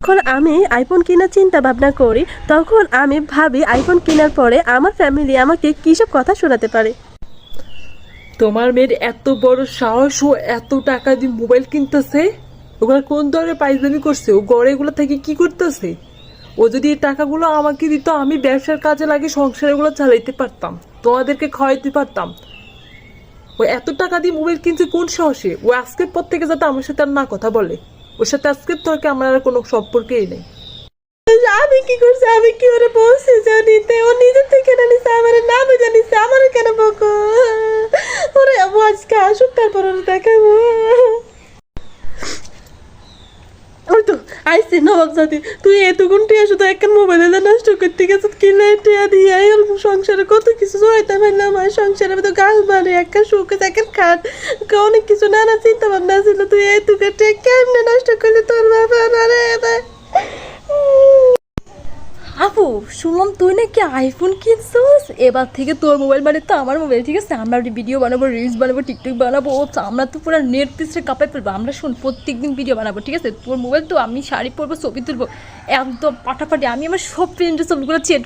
যখন আমি আইফোন কেনার চিন্তা ভাবনা করি তখন আমি ভাবি আইফোন কেনার পরে আমার ফ্যামিলি আমাকে কী সব কথা শোনাতে পারে। তোমার মেয়ের এত বড় সাহস, ও এত টাকা দিয়ে মোবাইল কিনতেছে। ওগুলো কোন ধরনের পাইজলামি করছে? ও গড়ে এগুলো থেকে কি করতেছে? ও যদি এই টাকাগুলো আমাকে দিত, আমি ব্যবসার কাজে লাগে সংসার এগুলো চালাইতে পারতাম, তোমাদেরকে খাওয়াইতে পারতাম। ও এত টাকা দিয়ে মোবাইল কিনছে কোন সাহসে? ও আজকের পর থেকে যাতে আমার সাথে আর না কথা বলে। ওর সাথে আজকের থেকে আমার আর কোনো সম্পর্কই নেই। আমি কি করছি? আমি কি ওরে বলছি জানিতে? ও নিজের থেকে না নিছে, আমার নাম জানিছে, আমার কেন বকো? ওরে আবু আজকে আসুক তারপর ওরে দেখাবো। ওই তো আইসি নবাব জাতি, তুই এতক্ষণ টিয়া শুধু একটা মোবাইলে নষ্ট করতে গেছিস, কিনে টিয়া দিয়ে সংসারে কত কিছু জড়াইতে পারলাম। আর সংসারে তো গাল বাড়ে, একটা সুখে একটা খাট, অনেক কিছু নানা চিন্তা ভাবনা ছিল। তুই এতক্ষণ টিয়া কেমনে নষ্ট করলি তোর বাবা? আপু, শুনলাম তুই নাকি আইফোন কিনছিস। এবার থেকে তোর মোবাইল মানে তো আমার মোবাইল, ঠিক আছে? আমরা ভিডিও বানাবো, রিলস বানাবো, টিকটক বানাবো। আমরা তো পুরো নেট পিসে কাঁপাই ফেলবো। আমরা প্রত্যেকদিন ভিডিও বানাবো, ঠিক আছে? তোর মোবাইল তো আমি শাড়ি পরবো, ছবি তুলবো, একদম পাটাপাটি। আমি আমার সব ফ্রেন্ডের ছবিগুলো চেট